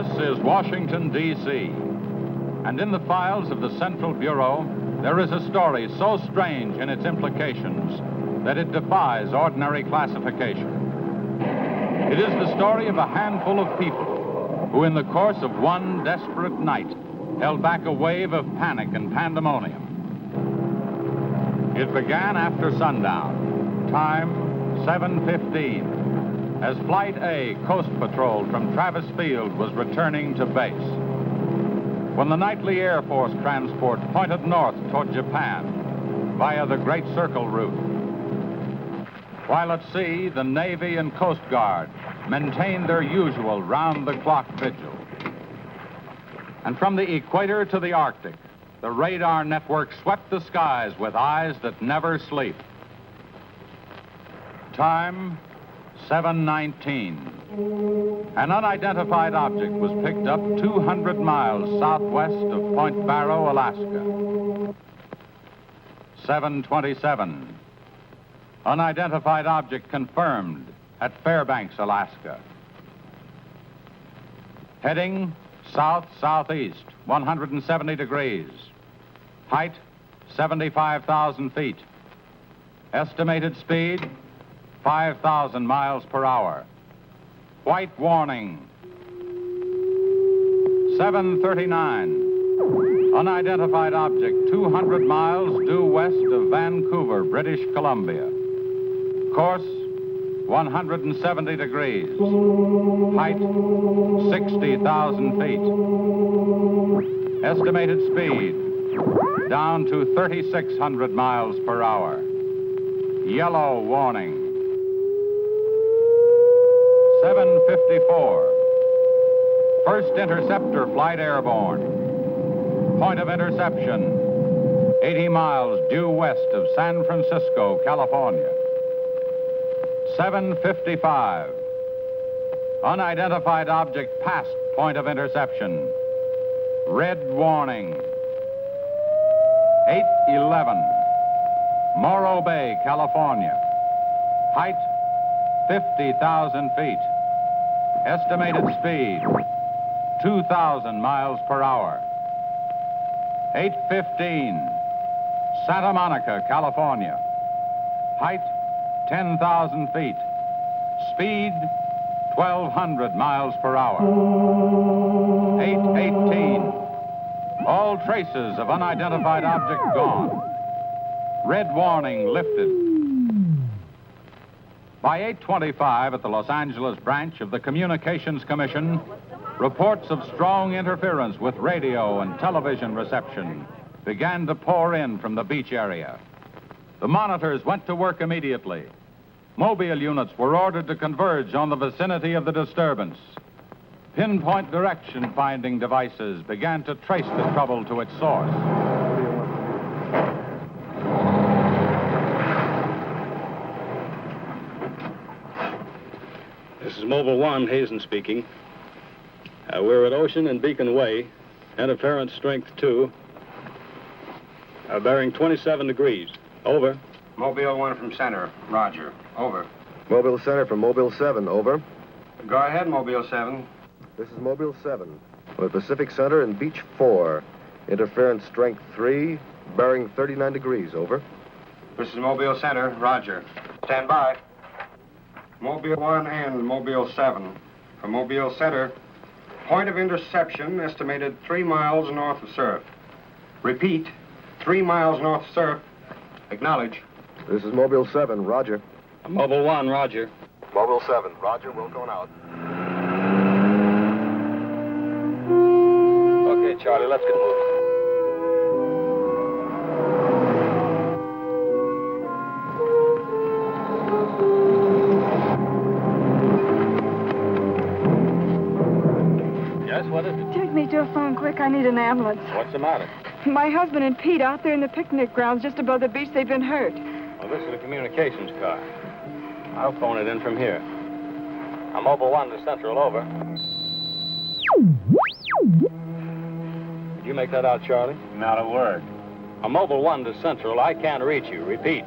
This is Washington, D.C., and in the files of the Central Bureau, there is a story so strange in its implications that it defies ordinary classification. It is the story of a handful of people who, in the course of one desperate night, held back a wave of panic and pandemonium. It began after sundown, time 7:15, as Flight A Coast Patrol from Travis Field was returning to base. When the nightly Air Force transport pointed north toward Japan via the Great Circle route. While at sea, the Navy and Coast Guard maintained their usual round-the-clock vigil. And from the equator to the Arctic, the radar network swept the skies with eyes that never sleep. Time, 7:19. An unidentified object was picked up 200 miles southwest of Point Barrow, Alaska. 7:27. Unidentified object confirmed at Fairbanks, Alaska. Heading south-southeast, 170 degrees. Height, 75,000 feet. Estimated speed, 5,000 miles per hour. White warning. 7:39. Unidentified object 200 miles due west of Vancouver, British Columbia. Course, 170 degrees. Height, 60,000 feet. Estimated speed, down to 3,600 miles per hour. Yellow warning. 7:54. First interceptor flight airborne. Point of interception, 80 miles due west of San Francisco, California. 7:55. Unidentified object past point of interception. Red warning. 8:11. Morro Bay, California. Height, 50,000 feet. Estimated speed, 2,000 miles per hour. 8:15. Santa Monica, California. Height, 10,000 feet. Speed, 1,200 miles per hour. 8:18. All traces of unidentified object gone. Red warning lifted. By 8:25 at the Los Angeles branch of the Communications Commission, reports of strong interference with radio and television reception began to pour in from the beach area. The monitors went to work immediately. Mobile units were ordered to converge on the vicinity of the disturbance. Pinpoint direction finding devices began to trace the trouble to its source. This is Mobile 1, Hazen speaking. We're at Ocean and Beacon Way, interference strength 2, bearing 27 degrees. Over. Mobile 1 from center. Roger. Over. Mobile Center from Mobile 7, over. Go ahead, Mobile 7. This is Mobile 7. We're at Pacific Center and Beach 4. Interference strength 3, bearing 39 degrees, over. This is Mobile Center. Roger. Stand by. Mobile 1 and Mobile 7. From Mobile Center, point of interception estimated 3 miles north of surf. Repeat, 3 miles north of surf. Acknowledge. This is Mobile 7, roger. Mobile 1, roger. Mobile 7, roger, we're going out. Okay, Charlie, let's get moving. Yes, what is it? Take me to a phone quick. I need an ambulance. What's the matter? My husband and Pete out there in the picnic grounds just above the beach. They've been hurt. Well, this is the communications car. I'll phone it in from here. I'm Mobile 1 to Central, over. Did you make that out, Charlie? Not a word. I'm Mobile 1 to Central. I can't reach you. Repeat.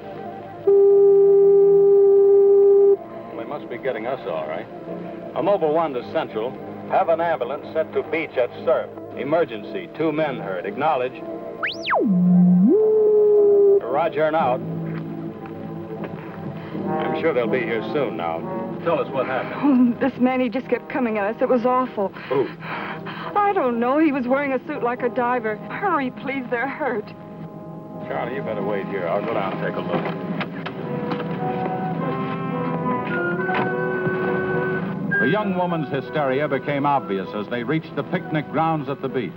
They must be getting us all right. I'm Mobile 1 to Central. Have an ambulance sent to beach at surf. Emergency. 2 men hurt. Acknowledge. Roger and out. I'm sure they'll be here soon now. Tell us what happened. Oh, this man, he just kept coming at us. It was awful. Who? I don't know. He was wearing a suit like a diver. Hurry, please. They're hurt. Charlie, you better wait here. I'll go down and take a look. The young woman's hysteria became obvious as they reached the picnic grounds at the beach.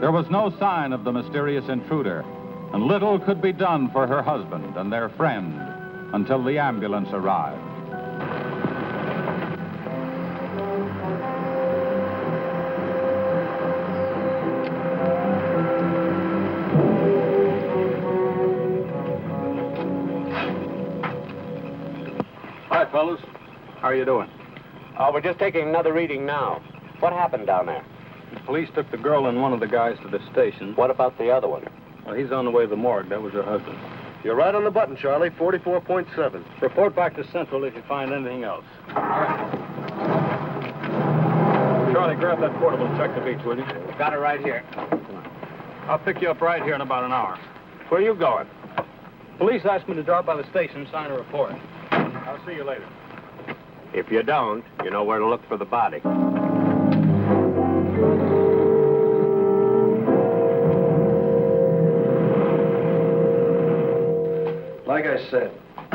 There was no sign of the mysterious intruder, and little could be done for her husband and their friend until the ambulance arrived. Hi, fellas. How are you doing? We're just taking another reading now. What happened down there? The police took the girl and one of the guys to the station. What about the other one? Well, he's on the way to the morgue. That was her husband. You're right on the button, Charlie. 44.7. Report back to Central if you find anything else. All right. Charlie, grab that portable and check the beach, will you? Got it right here. I'll pick you up right here in about an hour. Where are you going? Police asked me to drop by the station and sign a report. I'll see you later. If you don't, you know where to look for the body. Like I said,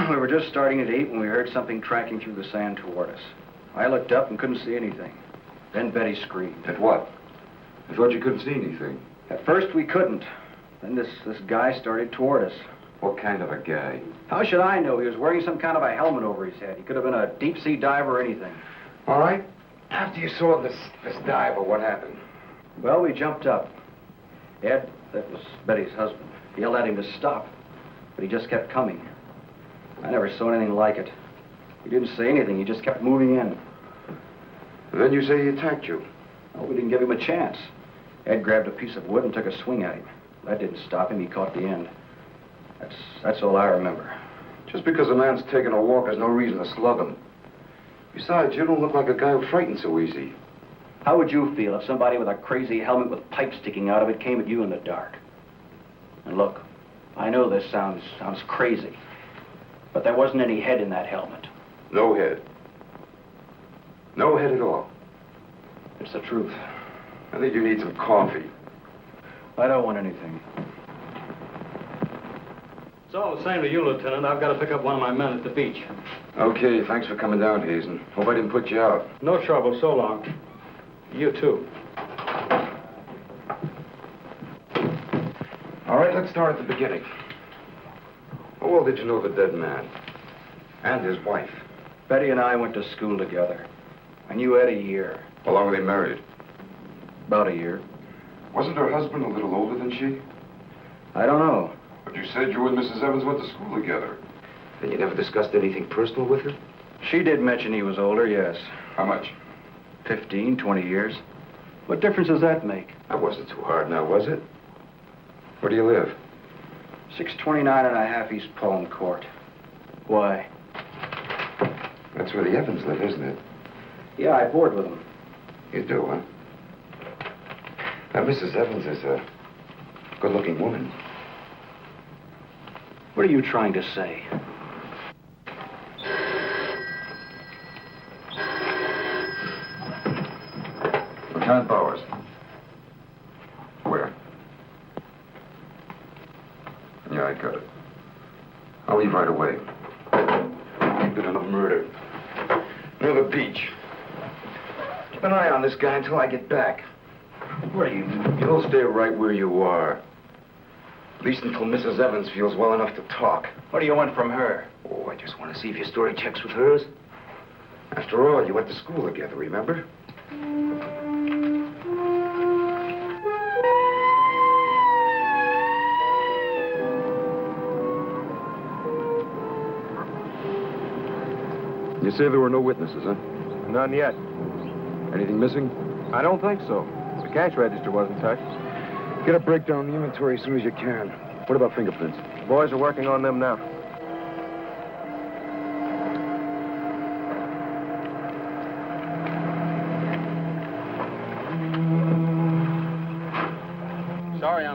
we were just starting to eat when we heard something tracking through the sand toward us. I looked up and couldn't see anything. Then Betty screamed. At what? I thought you couldn't see anything. At first we couldn't. Then this guy started toward us. What kind of a guy? How should I know? He was wearing some kind of a helmet over his head. He could have been a deep-sea diver or anything. All right. After you saw this diver, what happened? Well, we jumped up. Ed, that was Betty's husband, yelled at him to stop. But he just kept coming. I never saw anything like it. He didn't say anything. He just kept moving in. And then you say he attacked you. Well, we didn't give him a chance. Ed grabbed a piece of wood and took a swing at him. That didn't stop him. He caught the end. That's all I remember. Just because a man's taking a walk, there's no reason to slug him. Besides, you don't look like a guy who frightens so easy. How would you feel if somebody with a crazy helmet with pipes sticking out of it came at you in the dark? And look, I know this sounds crazy, but there wasn't any head in that helmet. No head. No head at all. It's the truth. I think you need some coffee. I don't want anything. It's all the same to you, Lieutenant. I've got to pick up one of my men at the beach. Okay, thanks for coming down, Hazen. Hope I didn't put you out. No trouble. So long. You too. All right, let's start at the beginning. How well did you know the dead man? And his wife? Betty and I went to school together. I knew Ed a year. How long were they married? About a year. Wasn't her husband a little older than she? I don't know. But you said you and Mrs. Evans went to school together. Then you never discussed anything personal with her? She did mention he was older, yes. How much? 15, 20 years. What difference does that make? That wasn't too hard now, was it? Where do you live? 629 and a half East Palm Court. Why? That's where the Evans live, isn't it? Yeah, I board with them. You do, huh? Now, Mrs. Evans is a good-looking woman. What are you trying to say? Lieutenant Bowers. Where? Yeah, I got it. I'll leave right away. Been on a murder. Near the beach. Keep an eye on this guy until I get back. What are you? You'll stay right where you are. At least until Mrs. Evans feels well enough to talk. What do you want from her? Oh, I just want to see if your story checks with hers. After all, you went to school together, remember? You say there were no witnesses, huh? None yet. Anything missing? I don't think so. The cash register wasn't touched. Get a breakdown of the inventory as soon as you can. What about fingerprints? The boys are working on them now.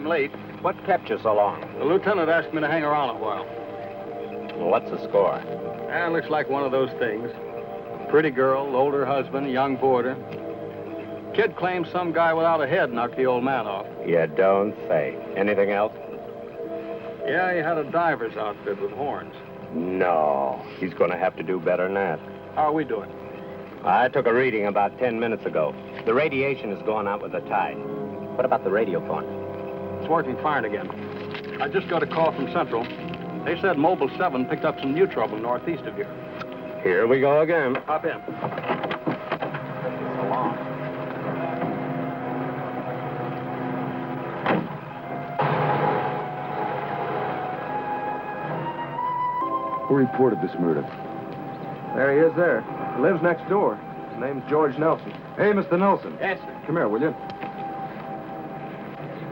late. What kept you so long? The lieutenant asked me to hang around a while. Well, what's the score? Looks like one of those things. Pretty girl, older husband, young boarder. Kid claims some guy without a head knocked the old man off. You don't say. Anything else? Yeah, he had a diver's outfit with horns. No. He's going to have to do better than that. How are we doing? I took a reading about 10 minutes ago. The radiation is going out with the tide. What about the radio phone? It's working fine again. I just got a call from Central. They said Mobile 7 picked up some new trouble northeast of here. Here we go again. Hop in. So long. Who reported this murder? There he is there. He lives next door. His name's George Nelson. Hey, Mr. Nelson. Yes, sir. Come here, will you?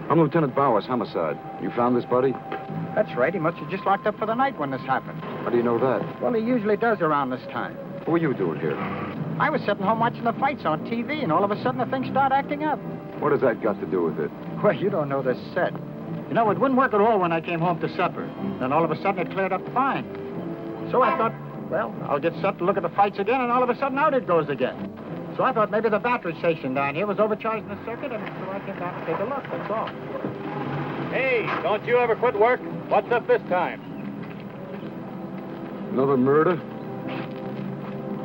I'm Lieutenant Bowers, homicide. You found this buddy? That's right. He must have just locked up for the night when this happened. How do you know that? Well, he usually does around this time. What were you doing here? I was sitting home watching the fights on TV, and all of a sudden the thing started acting up. What has that got to do with it? Well, you don't know this set. You know, it wouldn't work at all when I came home to supper. Then all of a sudden it cleared up fine. So I thought, well, I'll get set to look at the fights again, and all of a sudden out it goes again. So I thought maybe the battery station down here was overcharging the circuit, and so I came down to take a look, that's all. Hey, don't you ever quit work? What's up this time? Another murder?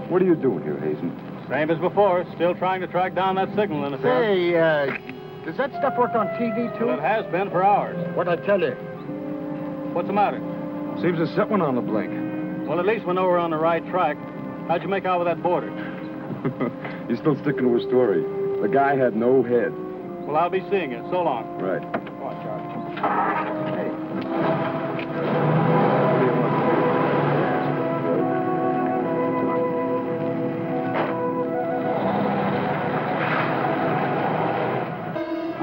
What are you doing here, Hazen? Same as before. Still trying to track down that signal interference. Say, does that stuff work on TV, too? Well, it has been for hours. What'd I tell you? What's the matter? Seems to set one on the blink. Well, at least we know we're on the right track. How'd you make out with that boarder? He's still sticking to his story. The guy had no head. Well, I'll be seeing you. So long. Right. Come on, Charlie. Hey.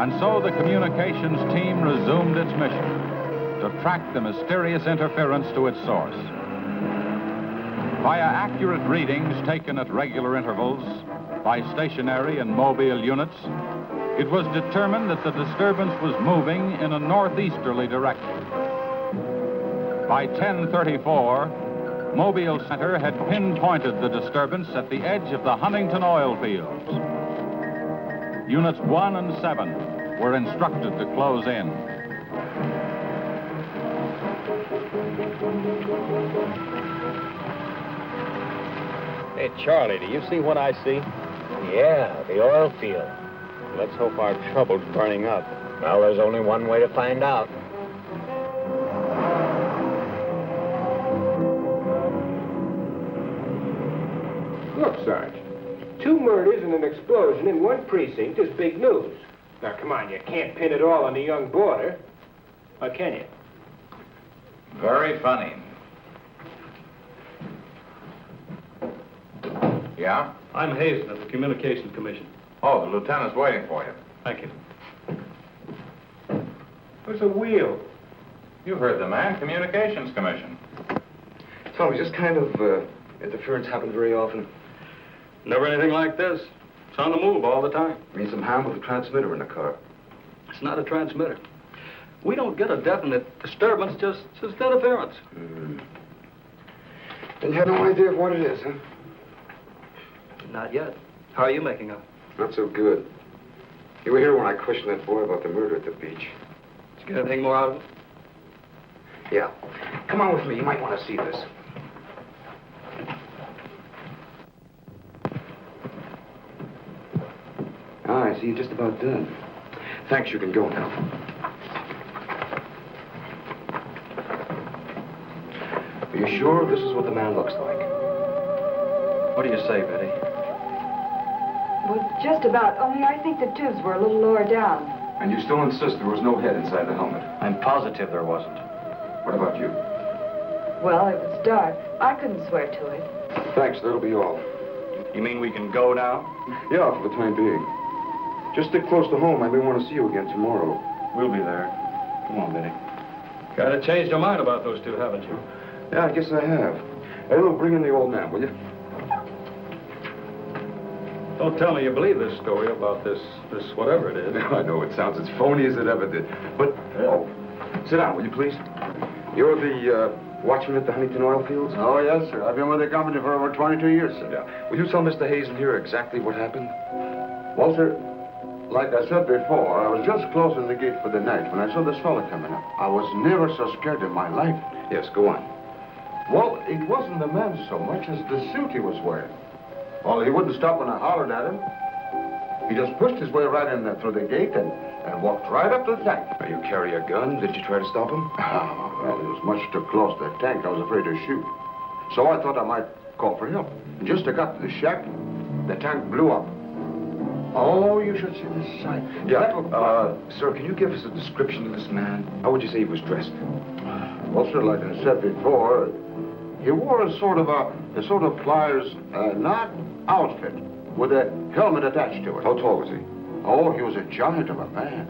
And so the communications team resumed its mission to track the mysterious interference to its source. Via accurate readings taken at regular intervals by stationary and mobile units, it was determined that the disturbance was moving in a northeasterly direction. By 10:34, Mobile Center had pinpointed the disturbance at the edge of the Huntington oil fields. Units 1 and 7 were instructed to close in. Hey, Charlie, do you see what I see? Yeah, the oil field. Let's hope our trouble's burning up. Well, there's only one way to find out. Look, Sarge. 2 murders and an explosion in one precinct is big news. Now, come on, you can't pin it all on the young boarder. Or can you? Very funny. Yeah? I'm Hazen of the Communications Commission. Oh, the lieutenant's waiting for you. Thank you. What's a wheel? You heard the man, Communications Commission. Tell me, this kind of interference happen very often? Never anything like this. It's on the move all the time. I mean, some harm with the transmitter in the car. It's not a transmitter. We don't get a definite disturbance, just interference. And you have no idea of what it is, huh? Not yet. How are you making out? Not so good. You were here when I questioned that boy about the murder at the beach. Did you get anything more out of it? Yeah. Come on with me. You might want to see this. I see you're just about done. Thanks, you can go now. Are you sure this is what the man looks like? What do you say, Betty? Well, just about, only I think the tubes were a little lower down. And you still insist there was no head inside the helmet? I'm positive there wasn't. What about you? Well, it was dark. I couldn't swear to it. Thanks, that'll be all. You mean we can go now? Yeah, for the time being. Just stick close to home. I may want to see you again tomorrow. We'll be there. Come on, Betty. Kind of changed your mind about those two, haven't you? Yeah, I guess I have. Hey, look, bring in the old man, will you? Don't tell me you believe this story about this whatever it is. I know it sounds as phony as it ever did. But, oh, sit down, will you please? You're the watchman at the Huntington oil fields? Oh, yes, sir. I've been with the company for over 22 years, sir. Yeah. Will you tell Mr. Hazen here exactly what happened? Well, sir, like I said before, I was just closing the gate for the night when I saw this fella coming up. I was never so scared in my life. Yes, go on. Well, it wasn't the man so much as the suit he was wearing. Well, he wouldn't stop when I hollered at him. He just pushed his way right in there through the gate and walked right up to the tank. Now, you carry a gun. Did you try to stop him? Oh, well, he was much too close to the tank. I was afraid to shoot. So I thought I might call for help. And just as I got to the shack, the tank blew up. Oh, you should see the sight. Yeah, sir, can you give us a description of this man? How would you say he was dressed? Well, sir, like I said before, he wore a sort of pliers, not outfit, with a helmet attached to it. How tall was he? Oh, he was a giant of a man.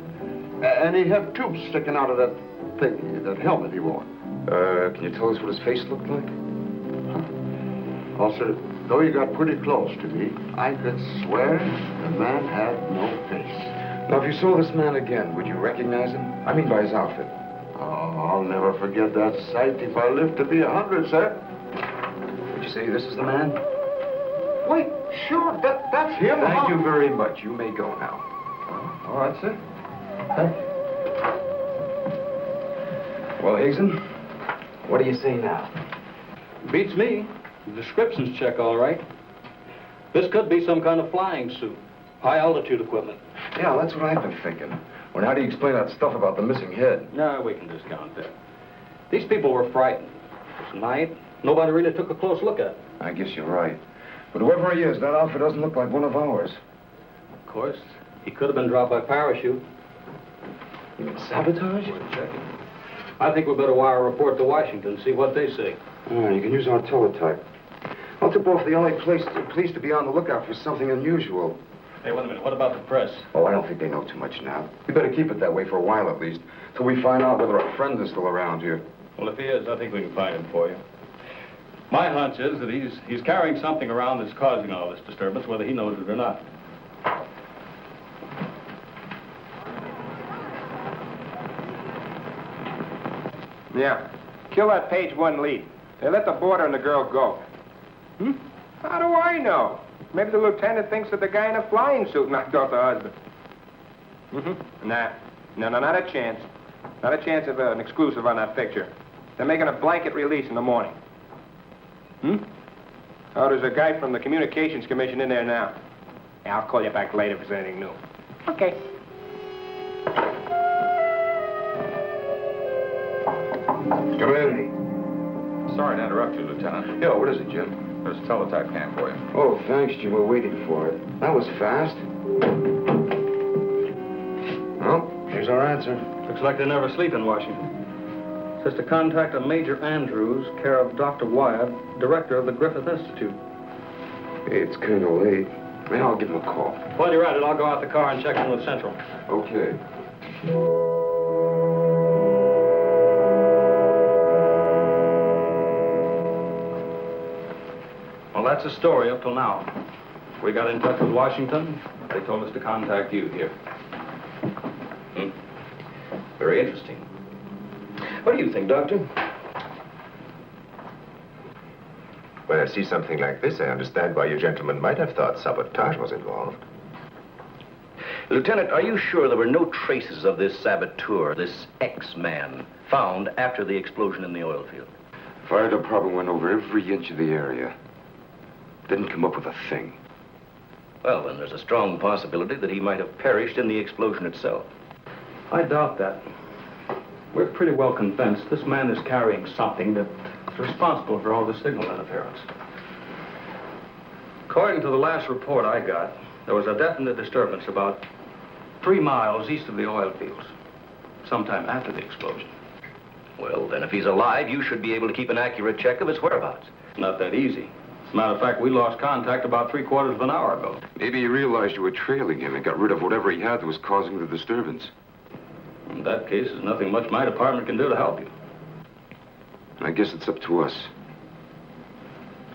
And he had tubes sticking out of that thing, that helmet he wore. Can you tell us what his face looked like? Well, sir, though he got pretty close to me, I could swear the man had no face. Now, if you saw this man again, would you recognize him? I mean by his outfit. Oh, I'll never forget that sight if I live to be 100, sir. Would you say this is the man? Wait, sure, that's him. Thank you very much. You may go now. All right, sir. Thank you. Well, Hazen, what do you say now? Beats me. The descriptions check all right. This could be some kind of flying suit. High altitude equipment. Yeah, that's what I've been thinking. Well, how do you explain that stuff about the missing head? No, we can discount that. These people were frightened. This night, nobody really took a close look at it. I guess you're right. But whoever he is, that outfit doesn't look like one of ours. Of course, he could have been dropped by parachute. You mean sabotage? We're checking. I think we better wire a report to Washington and see what they say. Oh, you can use our teletype. I'll tip off the LA police to be on the lookout for something unusual. Hey, wait a minute. What about the press? Oh, I don't think they know too much now. We better keep it that way for a while at least, till we find out whether our friend is still around here. Well, if he is, I think we can find him for you. My hunch is that he's carrying something around that's causing all this disturbance, whether he knows it or not. Yeah. Kill that page one lead. They let the boarder and the girl go. Hmm? How do I know? Maybe the lieutenant thinks that the guy in a flying suit knocked off the husband. Mm-hmm. Nah. No, not a chance. Not a chance of an exclusive on that picture. They're making a blanket release in the morning. Hmm? Oh, there's a guy from the Communications Commission in there now. Yeah, I'll call you back later if there's anything new. Okay. Come in. Sorry to interrupt you, Lieutenant. Yeah, what is it, Jim? There's a teletype cam for you. Oh, thanks, Jim. We're waiting for it. That was fast. Well, here's our answer. Looks like they never sleep in Washington. Says to contact a Major Andrews, care of Dr. Wyatt, director of the Griffith Institute. Hey, it's kind of late. Man, I'll give him a call. While you're at it, I'll go out the car and check in with Central. Okay. Well, that's the story up till now. We got in touch with Washington. They told us to contact you here. Very interesting. What do you think, Doctor? When I see something like this, I understand why you gentlemen might have thought sabotage was involved. Lieutenant, are you sure there were no traces of this saboteur, this X-man, found after the explosion in the oil field? Fire department went over every inch of the area. Didn't come up with a thing. Well, then there's a strong possibility that he might have perished in the explosion itself. I doubt that. We're pretty well convinced this man is carrying something that's responsible for all the signal interference. According to the last report I got, there was a definite disturbance about 3 miles east of the oil fields, sometime after the explosion. Well, then if he's alive, you should be able to keep an accurate check of his whereabouts. Not that easy. As a matter of fact, we lost contact about 3/4 of an hour ago. Maybe you realized you were trailing him and got rid of whatever he had that was causing the disturbance. In that case, there's nothing much my department can do to help you. I guess it's up to us.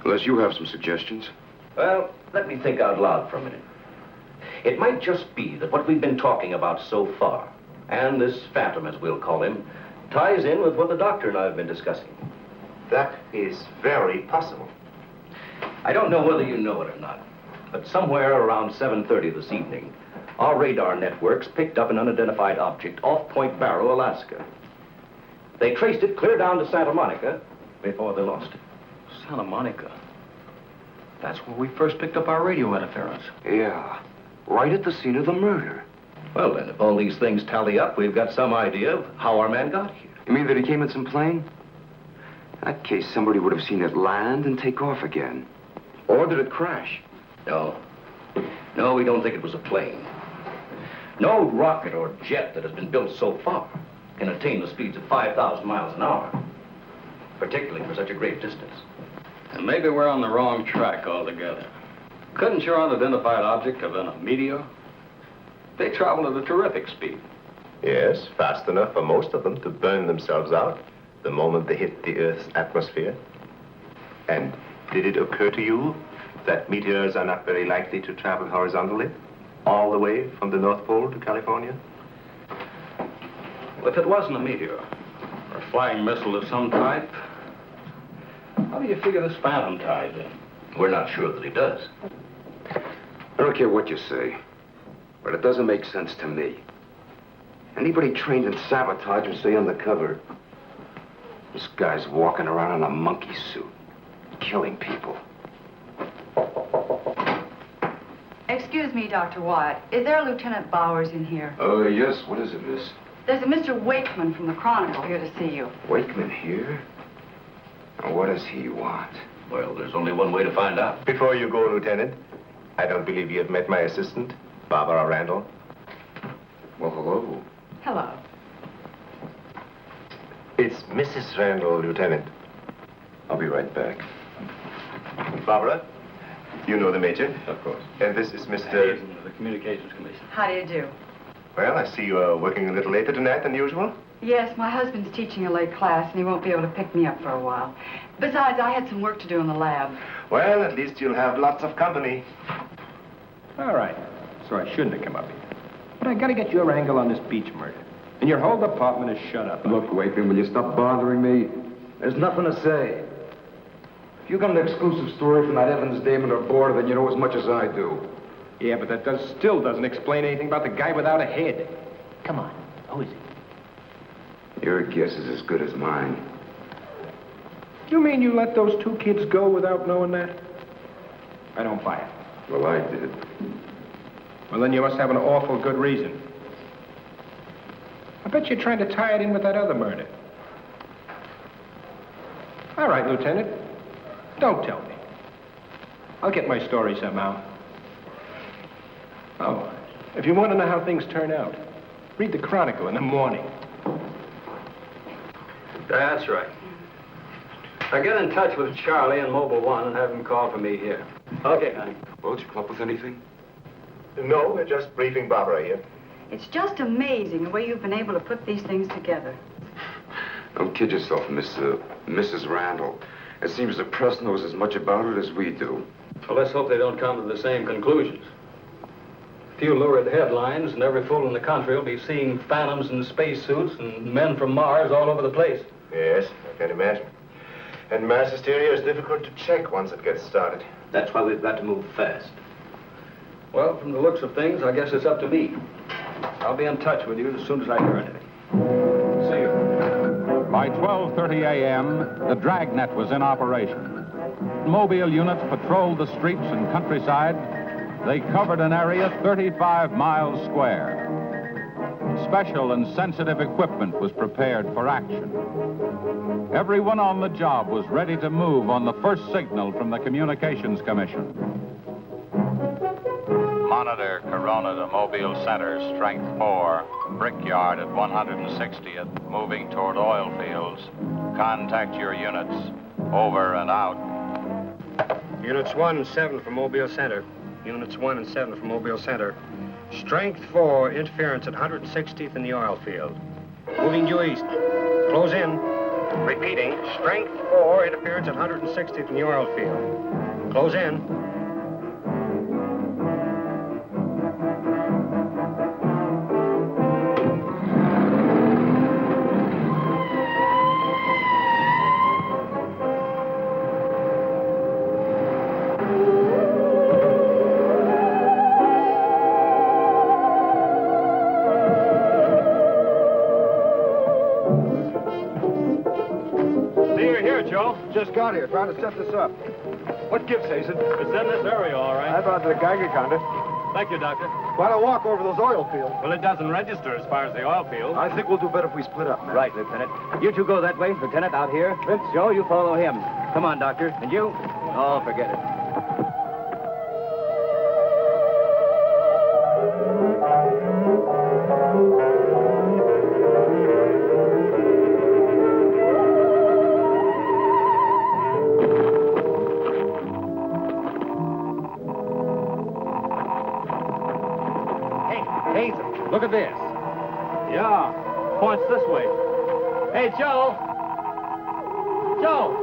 Unless you have some suggestions. Well, let me think out loud for a minute. It might just be that what we've been talking about so far, and this phantom, as we'll call him, ties in with what the doctor and I have been discussing. That is very possible. I don't know whether you know it or not, but somewhere around 7:30 this evening, our radar networks picked up an unidentified object off Point Barrow, Alaska. They traced it clear down to Santa Monica before they lost it. Santa Monica. That's where we first picked up our radio interference. Yeah, right at the scene of the murder. Well, then, if all these things tally up, we've got some idea of how our man got here. You mean that he came in some plane? In that case, somebody would have seen it land and take off again. Or did it crash? No. No, we don't think it was a plane. No rocket or jet that has been built so far can attain the speeds of 5,000 miles an hour, particularly for such a great distance. And maybe we're on the wrong track altogether. Couldn't your unidentified object have been a meteor? They travel at a terrific speed. Yes, fast enough for most of them to burn themselves out the moment they hit the Earth's atmosphere. And did it occur to you that meteors are not very likely to travel horizontally, all the way from the North Pole to California? Well, if it wasn't a meteor, or a flying missile of some type, how do you figure this phantom ties in? We're not sure that he does. I don't care what you say, but it doesn't make sense to me. Anybody trained in sabotage would stay undercover. This guy's walking around in a monkey suit, killing people. Excuse me, Dr. Wyatt. Is there a Lieutenant Bowers in here? Oh, yes. What is it, miss? There's a Mr. Wakeman from the Chronicle here to see you. Wakeman here? And what does he want? Well, there's only one way to find out. Before you go, Lieutenant, I don't believe you have met my assistant, Barbara Randall. Well, hello. Hello. It's Mrs. Randall, Lieutenant. I'll be right back. Barbara, you know the Major. Of course. And this is Mr. Hazen of the Communications Commission. How do you do? Well, I see you are working a little later tonight than usual. Yes, my husband's teaching a late class, and he won't be able to pick me up for a while. Besides, I had some work to do in the lab. Well, at least you'll have lots of company. All right. So I shouldn't have come up here. But I gotta get your angle on this beach murder. And your whole department is shut up. Look, Wakeman, will you stop bothering me? There's nothing to say. If you got an exclusive story from that Evans Damon or Board, then you know as much as I do. Yeah, but that still doesn't explain anything about the guy without a head. Come on. Who is he? Your guess is as good as mine. You mean you let those two kids go without knowing that? I don't buy it. Well, I did. Well, then you must have an awful good reason. I bet you're trying to tie it in with that other murder. All right, Lieutenant. Don't tell me. I'll get my story somehow. Oh, if you want to know how things turn out, read the Chronicle in the morning. That's right. Now get in touch with Charlie in Mobile 1 and have him call for me here. Okay, honey. Well, did you come up with anything? No, we're just briefing Barbara here. It's just amazing the way you've been able to put these things together. Don't kid yourself, Mrs. Randall. It seems the press knows as much about it as we do. Well, let's hope they don't come to the same conclusions. A few lurid headlines, and every fool in the country will be seeing phantoms in spacesuits and men from Mars all over the place. Yes, I can imagine. And mass hysteria is difficult to check once it gets started. That's why we've got to move fast. Well, from the looks of things, I guess it's up to me. I'll be in touch with you as soon as I hear anything. See you. By 12:30 a.m., the dragnet was in operation. Mobile units patrolled the streets and countryside. They covered an area 35 miles square. Special and sensitive equipment was prepared for action. Everyone on the job was ready to move on the first signal from the Communications Commission. Monitor Corona to Mobile Center, strength 4, brickyard at 160th, moving toward oil fields. Contact your units. Over and out. Units 1 and 7 from Mobile Center. Units 1 and 7 from Mobile Center. Strength 4, interference at 160th in the oil field. Moving due east. Close in. Repeating, strength 4, interference at 160th in the oil field. Close in. See, you're here, Joe. Just got here, trying to set this up. What gives, Hazen? It's in this area, all right. I brought the Geiger counter. Thank you, Doctor. Why don't walk over those oil fields? Well, it doesn't register as far as the oil field. I think we'll do better if we split up, man. Right, Lieutenant. You two go that way. Lieutenant, out here. Vince. Joe, you follow him. Come on, Doctor. And you? Oh, forget it. Hazen, look at this. Yeah, points this way. Hey, Joe. Joe.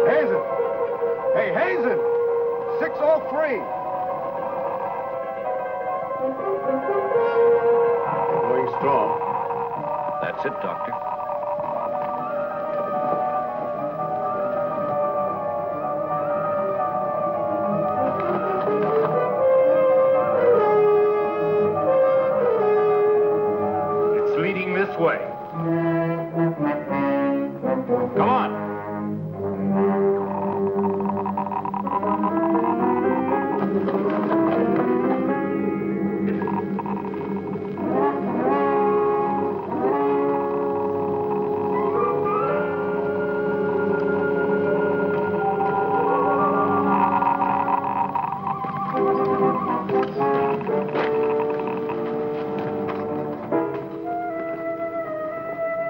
Hazen! Hey, Hazen! 603! Going strong. That's it, Doctor. It's leading this way. Come on.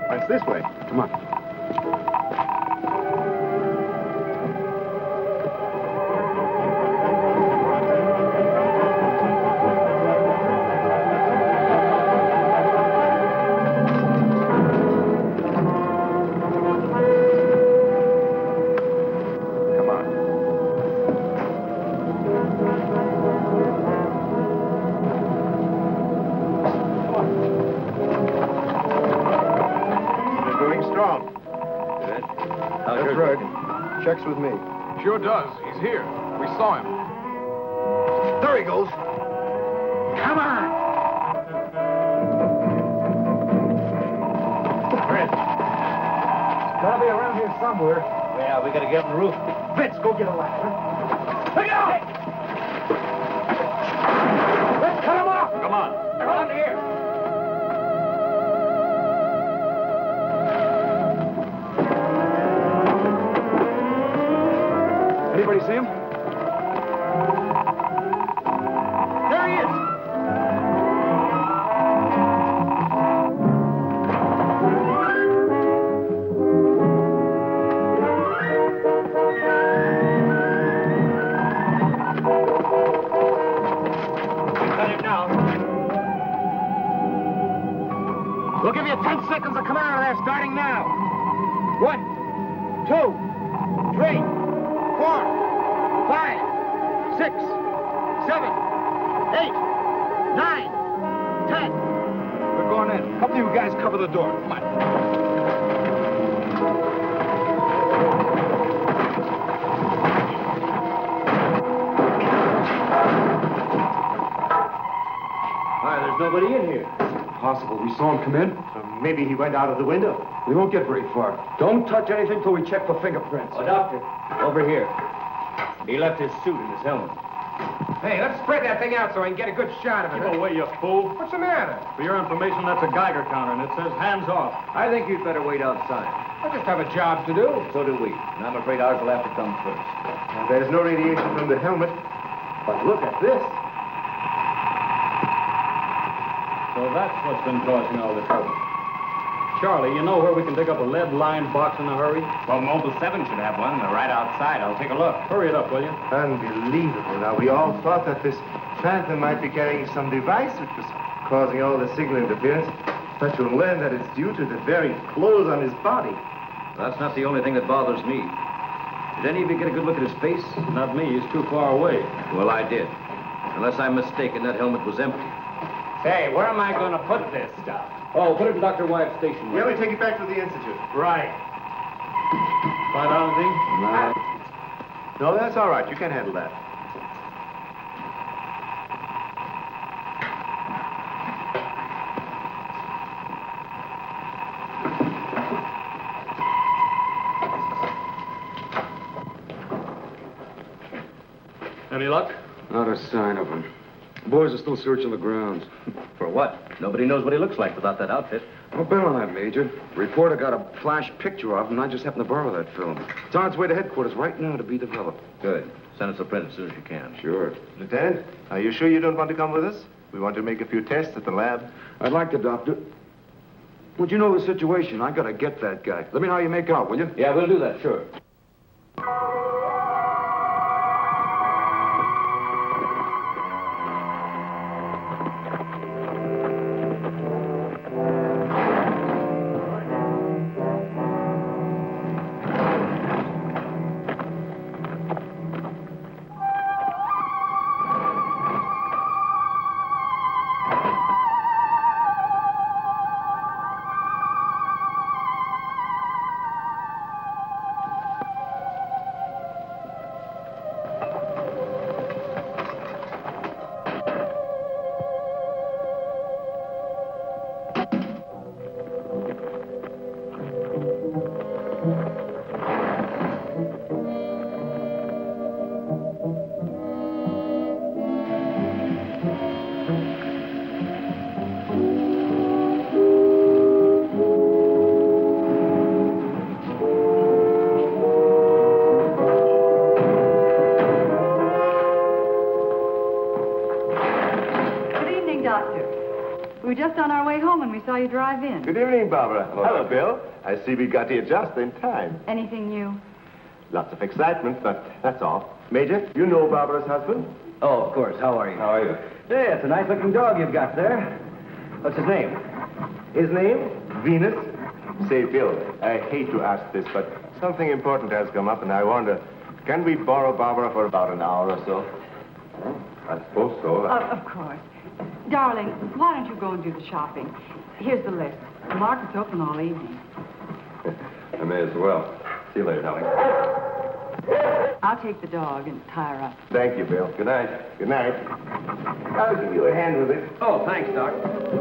It's this way. Come on. Come on. They're going strong. Good. That's right. Checks with me. Sure does. He's here. We saw him. There he goes. Come on! Fred. It's gotta be around here somewhere. Yeah, we gotta get on the roof. Vince, go get a ladder. Look out! Let's cut him off! Come on. Around here. Anybody see him? There he is. Got him now. We'll give you 10 seconds to come out of there, starting now. 1, 2, 3, 4, 5, 6, 7, 8, 9, 10. We're going in. Help you guys cover the door. Come on. Why, there's nobody in here. Possible. We saw him come in. Maybe he went out of the window. We won't get very far. Don't touch anything till we check for fingerprints. Oh, Doctor, over here. He left his suit and his helmet. Hey, let's spread that thing out so I can get a good shot of it. Keep away, you fool. What's the matter? For your information, that's a Geiger counter, and it says hands off. I think you'd better wait outside. I just have a job to do. So do we. And I'm afraid ours will have to come first. Now, there's no radiation from the helmet. But look at this. So that's what's been causing all the trouble. Charlie, you know where we can dig up a lead-lined box in a hurry? Well, Mobile 7 should have one. They're right outside. I'll take a look. Hurry it up, will you? Unbelievable. Now, we all thought that this phantom might be carrying some device which was causing all the signal interference. But you'll learn that it's due to the very clothes on his body. That's not the only thing that bothers me. Did any of you get a good look at his face? Not me. He's too far away. Well, I did. Unless I'm mistaken, that helmet was empty. Say, where am I going to put this stuff? Oh, put it in Dr. Wyatt's station. Yeah, we take it back to the Institute. Right. Find out anything? No, that's all right. You can handle that. Any luck? Not a sign of him. The boys are still searching the grounds. For what? Nobody knows what he looks like without that outfit. I'll bet on that, Major. The reporter got a flash picture of him, and I just happened to borrow that film. It's on its way to headquarters right now to be developed. Good. Send us a print as soon as you can. Sure. Lieutenant, are you sure you don't want to come with us? We want to make a few tests at the lab. I'd like to, Doctor. Would you know the situation? I gotta get that guy. Let me know how you make out, will you? Yeah, we'll do that, sure. We were just on our way home when we saw you drive in. Good evening, Barbara. Hello, Bill. I see we got here just in time. Anything new? Lots of excitement, but that's all. Major, you know Barbara's husband? Oh, of course. How are you? How are you? Hey, it's a nice-looking dog you've got there. What's his name? His name? Venus. Say, Bill, I hate to ask this, but something important has come up, and I wonder, can we borrow Barbara for about an hour or so? I suppose so. Of course. Darling, why don't you go and do the shopping? Here's the list. The market's open all evening. I may as well. See you later, darling. I'll take the dog and tie her up. Thank you, Bill. Good night. Good night. I'll give you a hand with it. Oh, thanks, Doc.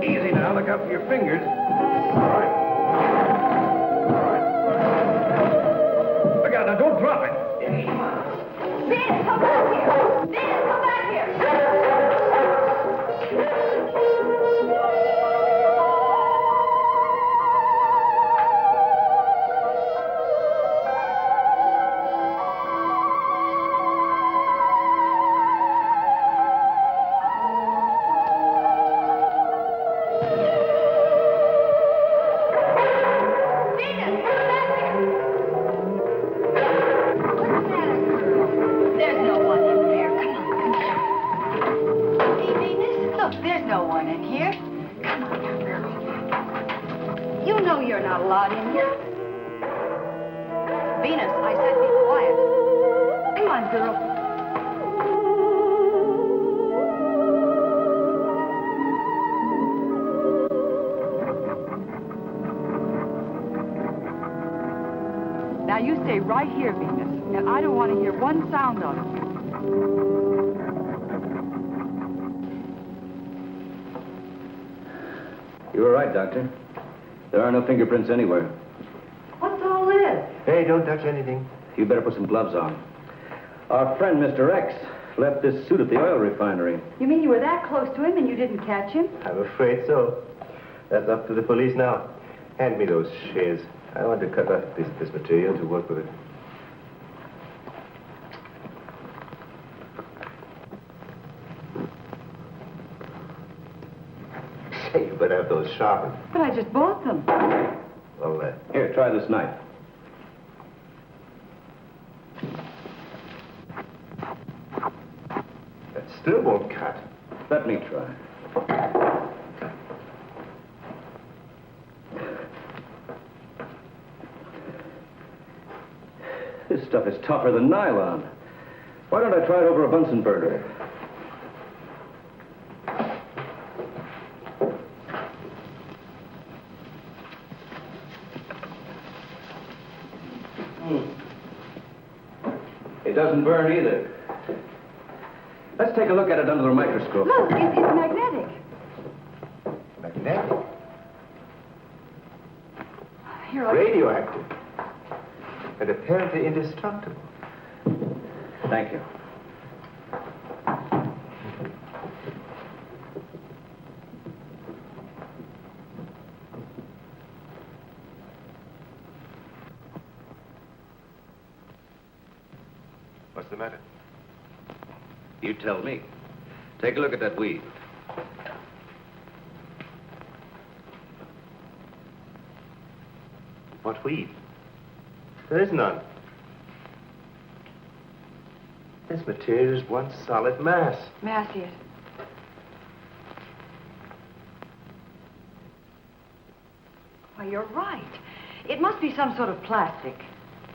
Easy now. Look out for your fingers. All right. Look out now. Don't drop it. Vince, come back here! Vince, come back here! Now, you stay right here, Venus, and I don't want to hear one sound of it. You were right, Doctor. There are no fingerprints anywhere. What's all this? Hey, don't touch anything. You better put some gloves on. Our friend, Mr. X, left this suit at the oil refinery. You mean you were that close to him and you didn't catch him? I'm afraid so. That's up to the police now. Hand me those shears. I want to cut up this material to work with it. Say, you better have those sharpened. But I just bought them. Well, Here, try this knife. that still won't cut. Let me try. This stuff is tougher than nylon. Why don't I try it over a Bunsen burner? burn either. Let's take a look at it under the microscope. Look, it's magnetic. Magnetic? Here, Radioactive. And apparently indestructible. Thank you. What's the matter? You tell me. Take a look at that weed. What weed? There is none. This material is one solid mass. May I see it? Why, you're right. It must be some sort of plastic.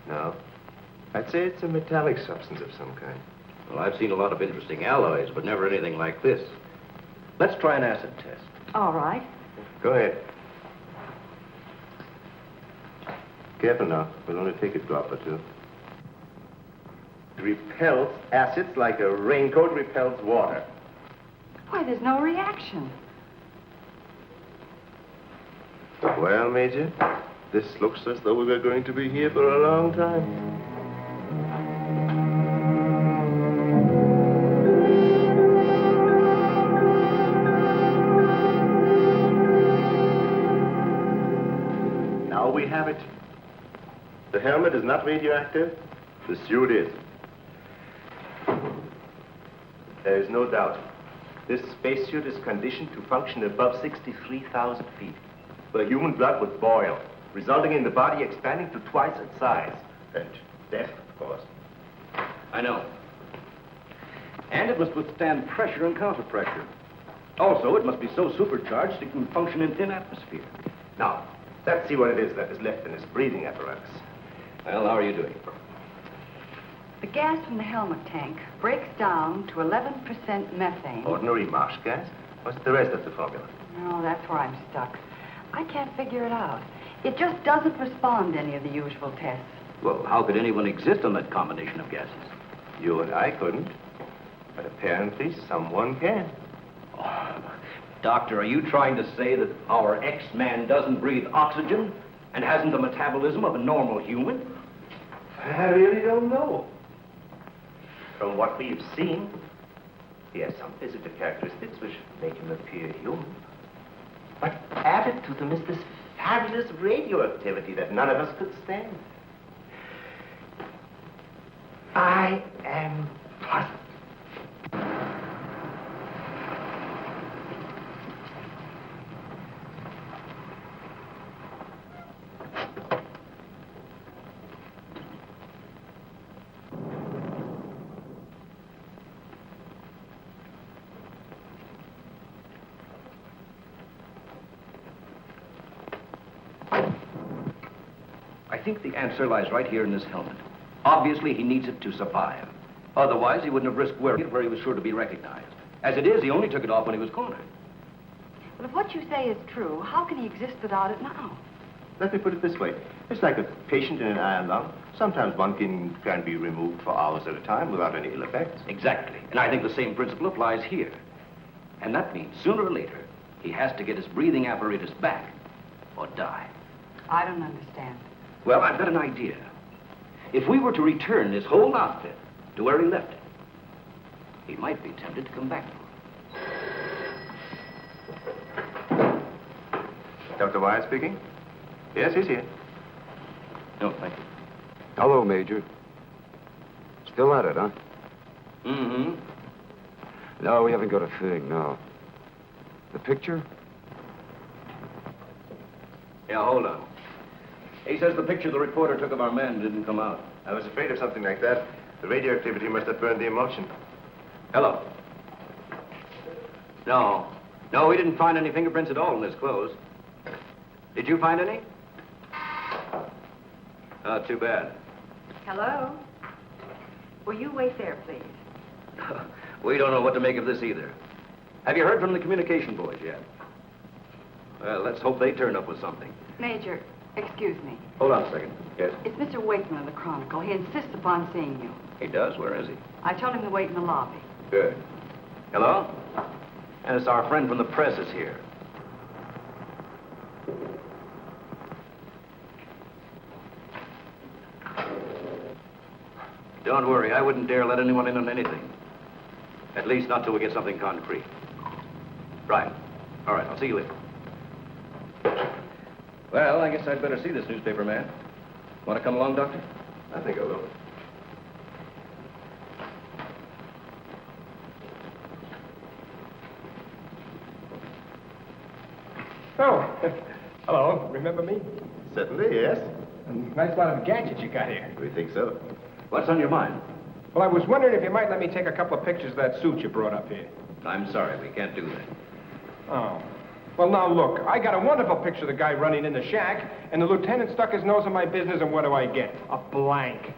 No. I'd say it's a metallic substance of some kind. Well, I've seen a lot of interesting alloys, but never anything like this. Let's try an acid test. All right. Go ahead. Careful now. We'll only take a drop or two. It repels acids like a raincoat repels water. Why, there's no reaction. Well, Major, this looks as though we were going to be here for a long time. Now we have it. The helmet is not radioactive. The suit is. There is no doubt. This spacesuit is conditioned to function above 63,000 feet, where human blood would boil, resulting in the body expanding to twice its size. And death, of course. I know. And it must withstand pressure and counterpressure. Also, it must be so supercharged it can function in thin atmosphere. Now, let's see what it is that is left in this breathing apparatus. Well, how are you doing? The gas from the helmet tank breaks down to 11% methane. Ordinary marsh gas? What's the rest of the formula? No, that's where I'm stuck. I can't figure it out. It just doesn't respond to any of the usual tests. Well, how could anyone exist on that combination of gases? You and I couldn't. But apparently someone can. Oh, Doctor, are you trying to say that our X-Man doesn't breathe oxygen and hasn't the metabolism of a normal human? I really don't know. From what we've seen, he has some physical characteristics which make him appear human. But added to them is this fabulous radioactivity that none of us could stand. I am puzzled. I think the answer lies right here in this helmet. Obviously, he needs it to survive. Otherwise, he wouldn't have risked wearing it where he was sure to be recognized. As it is, he only took it off when he was cornered. Well, if what you say is true, how can he exist without it now? Let me put it this way. It's like a patient in an iron lung. Sometimes one can be removed for hours at a time without any ill effects. Exactly. And I think the same principle applies here. And that means sooner or later, he has to get his breathing apparatus back or die. I don't understand. Well, I've got an idea. If we were to return this whole outfit to where he left it, he might be tempted to come back for it. Dr. Wyatt speaking? Yes, he's here. No, thank you. Hello, Major. Still at it, huh? Mm-hmm. No, we haven't got a thing, no. The picture? Yeah, hold on. He says the picture the reporter took of our men didn't come out. I was afraid of something like that. The radioactivity must have burned the emulsion. Hello. No. No, we didn't find any fingerprints at all in his clothes. Did you find any? Oh, too bad. Hello? Will you wait there, please? We don't know what to make of this either. Have you heard from the communication boys yet? Well, let's hope they turn up with something. Major, excuse me. Hold on a second. Yes? It's Mr. Wakeman of the Chronicle. He insists upon seeing you. He does? Where is he? I told him to wait in the lobby. Good. Hello? And it's our friend from the press is here. Don't worry, I wouldn't dare let anyone in on anything. At least not till we get something concrete. Right. All right, I'll see you later. Well, I guess I'd better see this newspaper man. Want to come along, Doctor? I think I will. Oh, hello. Remember me? Certainly, yes. A nice lot of gadgets you got here. We think so. What's on your mind? Well, I was wondering if you might let me take a couple of pictures of that suit you brought up here. I'm sorry, we can't do that. Oh. Well, now, look, I got a wonderful picture of the guy running in the shack, and the lieutenant stuck his nose in my business, and what do I get? A blank.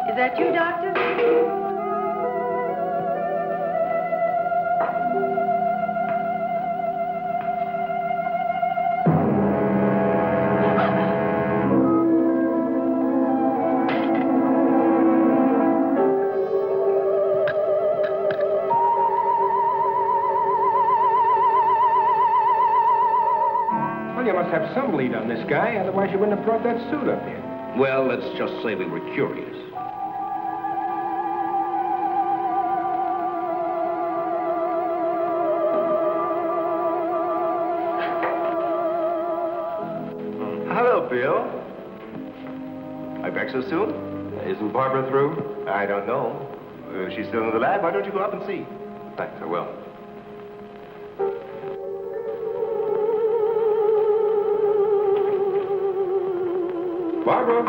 Is that you, Doctor? Well, you must have some lead on this guy, otherwise you wouldn't have brought that suit up here. Well, let's just say we were curious. Hello, Bill. Are you back so soon? Isn't Barbara through? I don't know. She's still in the lab. Why don't you go up and see? Thanks, I will. Barbara?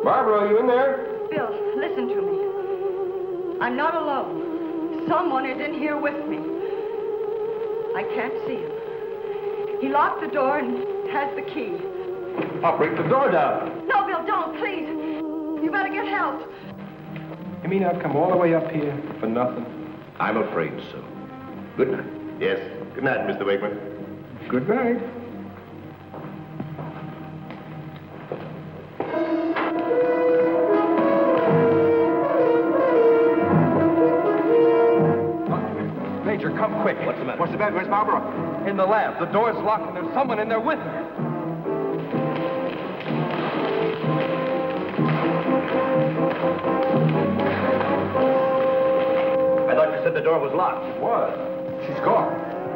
Barbara, are you in there? Bill, listen to me. I'm not alone. Someone is in here with me. I can't see him. He locked the door and has the key. I'll break the door down. No, Bill, don't, please. You better get help. You mean I've come all the way up here for nothing? I'm afraid so. Good night. Yes. Good night, Mr. Wakeman. Good night. Major, come quick. What's the matter? What's the matter? Where's Barbara? In the lab. The door's locked and there's someone in there with her. I thought you said the door was locked. It was. She's gone.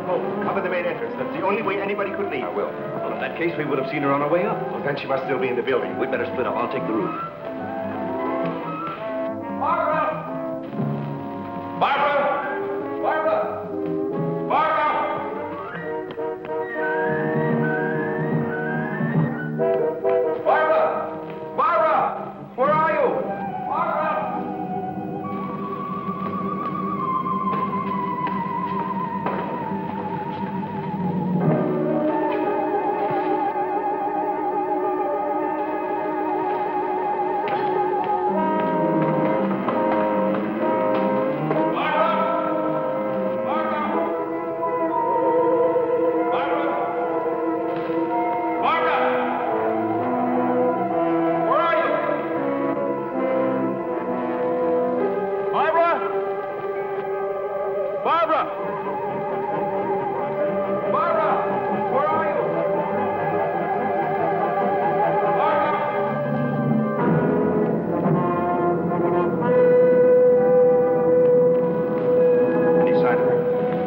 Oh, cover the main entrance. That's the only way anybody could leave. I will. Well, in that case, we would have seen her on our way up. Well, then she must still be in the building. We'd better split up. I'll take the roof. Barbara! Barbara! Barbara! Barbara! Barbara! Barbara! Where are you? Barbara!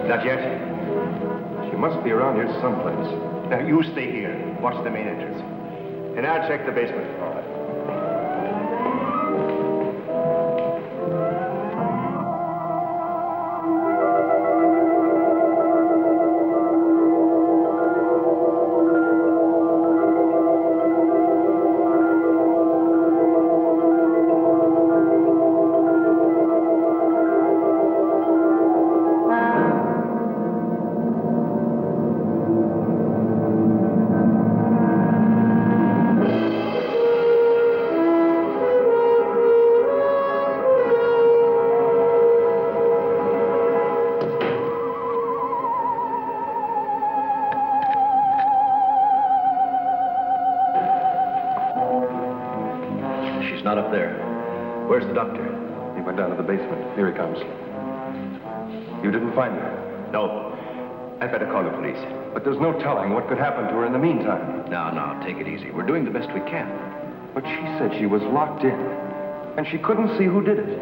Not yet? She must be around here someplace. Now, you stay here. Watch the main entrance. And I'll check the basement. All right. doctor? He went down to the basement. Here he comes. You didn't find her? No. I'd better call the police. But there's no telling what could happen to her in the meantime. Now, take it easy. We're doing the best we can. But she said she was locked in, and she couldn't see who did it.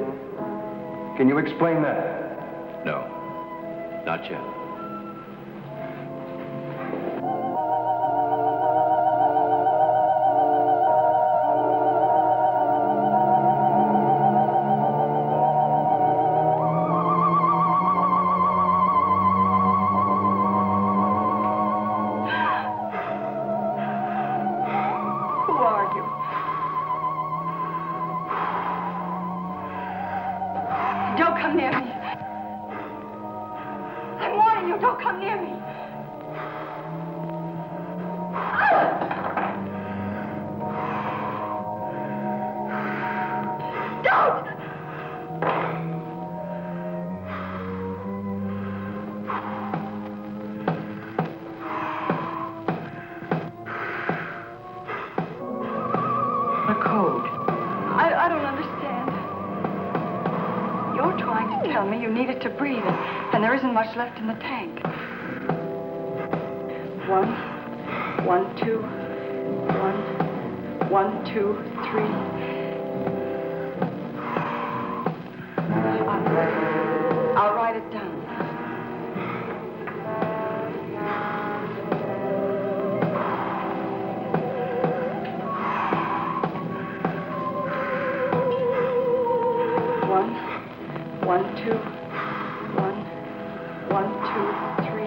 Can you explain that? No, not yet. Don't come near me. I'm warning you, don't come near me. Don't! The code. I don't understand. You're trying to tell me you need it to breathe, and there isn't much left in the tank. 1, 1, 2, 1, 1, 2, 3. I'll write it down. One, two, 1, 1, 2, 3.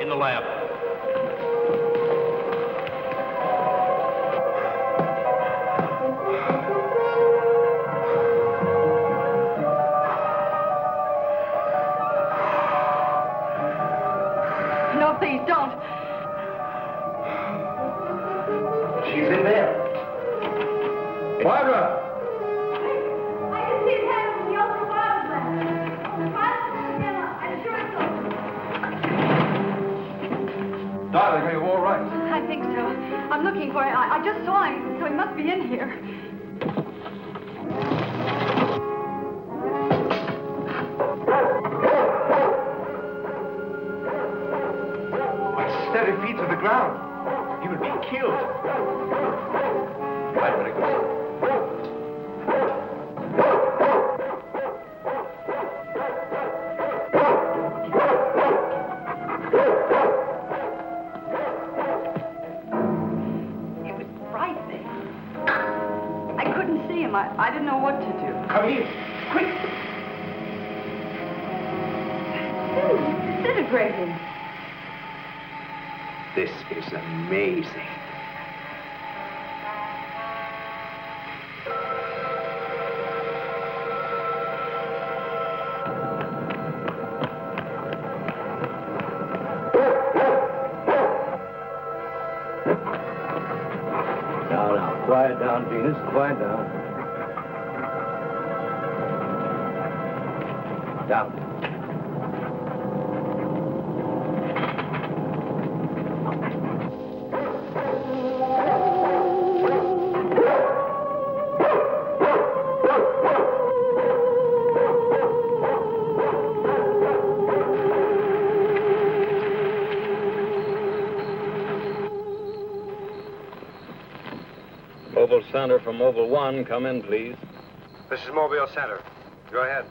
In the lab. No, please don't. She's in there. Barbara! I can see his hand from the ultraviolet lens. I'm sure it's Darling, are you all right? I think so. I'm looking for him. I just saw him, so he must be in here. Steady feet to the ground. He will be killed. I'd better go. It was frightening. I couldn't see him. I didn't know what to do. Come here. Quick. Disintegrating. This is amazing. Now, quiet down, Venus. Quiet down. Down. Mobile Center from Mobile 1, come in, please. This is Mobile Center. Go ahead.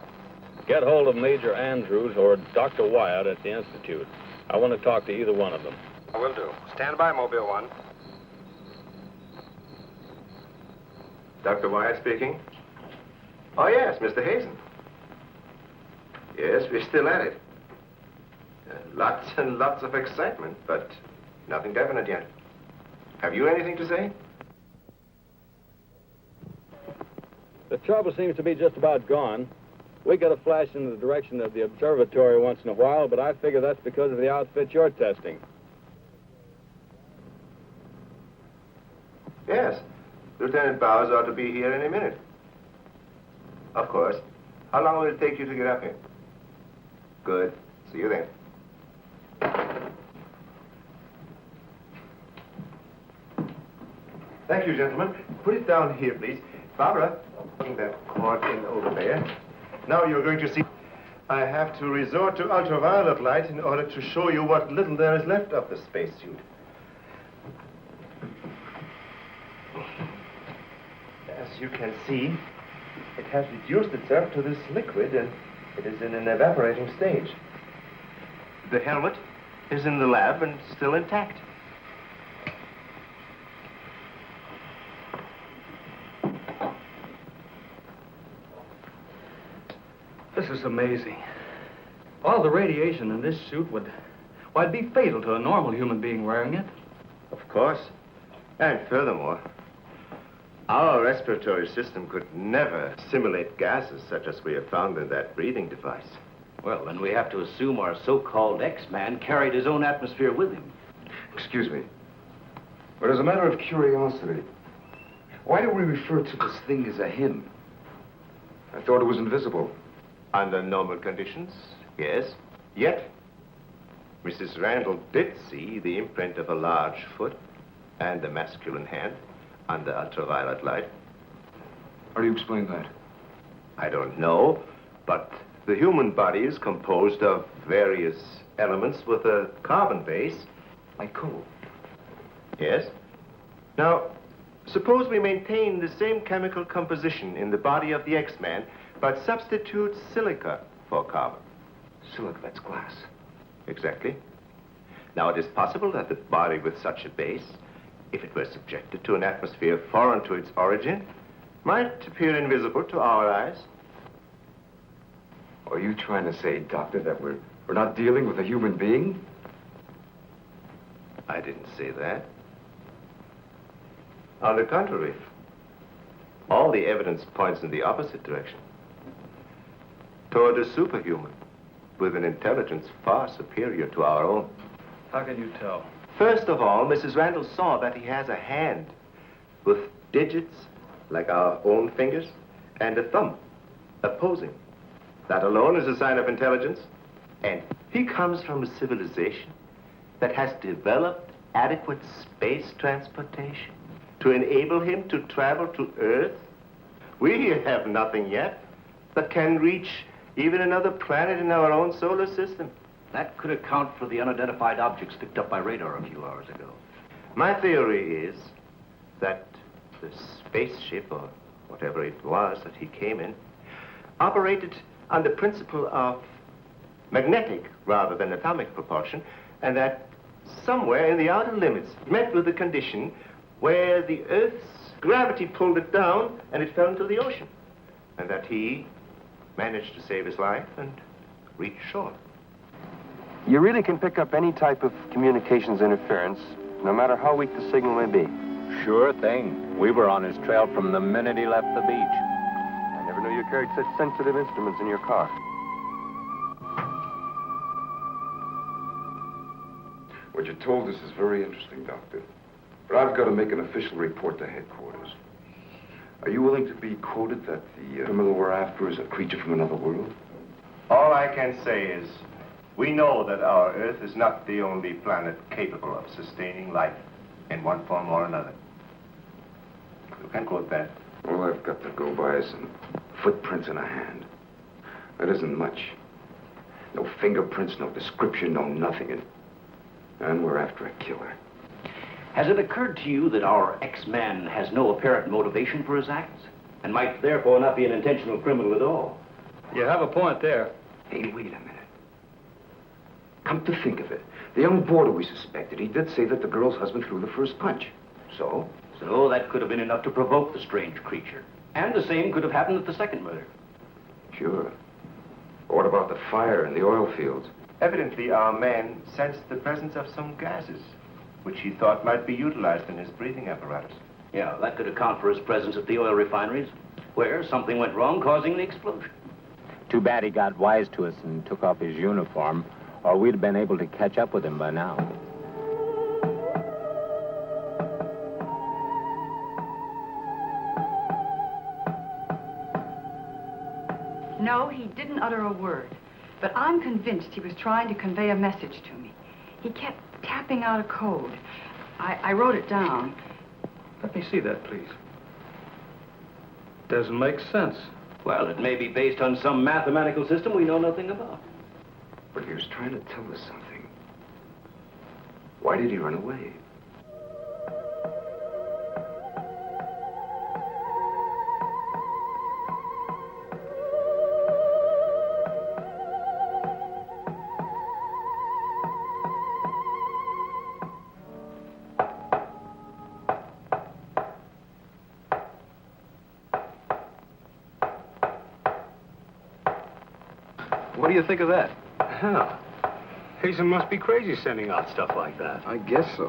Get hold of Major Andrews or Dr. Wyatt at the Institute. I want to talk to either one of them. I will do. Stand by, Mobile 1. Dr. Wyatt speaking. Oh, yes, Mr. Hazen. Yes, we're still at it. Lots and lots of excitement, but nothing definite yet. Have you anything to say? The trouble seems to be just about gone. We get a flash in the direction of the observatory once in a while, but I figure that's because of the outfit you're testing. Yes. Lieutenant Bowers ought to be here any minute. Of course. How long will it take you to get up here? Good. See you then. Thank you, gentlemen. Put it down here, please. Barbara, bring that cord in over there. Now you're going to see... I have to resort to ultraviolet light in order to show you what little there is left of the spacesuit. As you can see, it has reduced itself to this liquid, and it is in an evaporating stage. The helmet is in the lab and still intact. This is amazing. All the radiation in this suit would, well, it'd be fatal to a normal human being wearing it. Of course. And furthermore, our respiratory system could never simulate gases such as we have found in that breathing device. Well, then we have to assume our so-called X-Man carried his own atmosphere with him. Excuse me, but as a matter of curiosity, why do we refer to this thing as a him? I thought it was invisible. Under normal conditions, yes. Yet, Mrs. Randall did see the imprint of a large foot and a masculine hand under ultraviolet light. How do you explain that? I don't know, but the human body is composed of various elements with a carbon base. Like coal? Yes. Now, suppose we maintain the same chemical composition in the body of the X-Man, but substitute silica for carbon. Silica, that's glass. Exactly. Now, it is possible that the body with such a base, if it were subjected to an atmosphere foreign to its origin, might appear invisible to our eyes. Are you trying to say, Doctor, that we're not dealing with a human being? I didn't say that. On the contrary, all the evidence points in the opposite direction. Toward a superhuman with an intelligence far superior to our own. How can you tell? First of all, Mrs. Randall saw that he has a hand with digits like our own fingers and a thumb opposing. That alone is a sign of intelligence. And he comes from a civilization that has developed adequate space transportation to enable him to travel to Earth. We have nothing yet that can reach even another planet in our own solar system. That could account for the unidentified objects picked up by radar a few hours ago. My theory is that the spaceship, or whatever it was that he came in, operated on the principle of magnetic rather than atomic propulsion, and that somewhere in the outer limits it met with a condition where the Earth's gravity pulled it down and it fell into the ocean, and that he managed to save his life and reach shore. You really can pick up any type of communications interference, no matter how weak the signal may be. Sure thing. We were on his trail from the minute he left the beach. I never knew you carried such sensitive instruments in your car. What you told us is very interesting, Doctor. But I've got to make an official report to headquarters. Are you willing to be quoted that the criminal we're after is a creature from another world? All I can say is, we know that our Earth is not the only planet capable of sustaining life in one form or another. You can quote that. All I've got to go by is some footprints in a hand. That isn't much. No fingerprints, no description, no nothing. And we're after a killer. Has it occurred to you that our X-Man has no apparent motivation for his acts, and might therefore not be an intentional criminal at all? You have a point there. Hey, wait a minute. Come to think of it, the young boarder we suspected, he did say that the girl's husband threw the first punch. So? So that could have been enough to provoke the strange creature. And the same could have happened at the second murder. Sure. But what about the fire in the oil fields? Evidently, our man sensed the presence of some gases, which he thought might be utilized in his breathing apparatus. Yeah, that could account for his presence at the oil refineries, where something went wrong, causing the explosion. Too bad he got wise to us and took off his uniform, or we'd have been able to catch up with him by now. No, he didn't utter a word. But I'm convinced he was trying to convey a message to me. He kept tapping out a code. I wrote it down. Let me see that, please. Doesn't make sense. Well, it may be based on some mathematical system we know nothing about. But he was trying to tell us something. Why did he run away? What do you think of that? Hell, Hazen must be crazy sending out stuff like that. I guess so.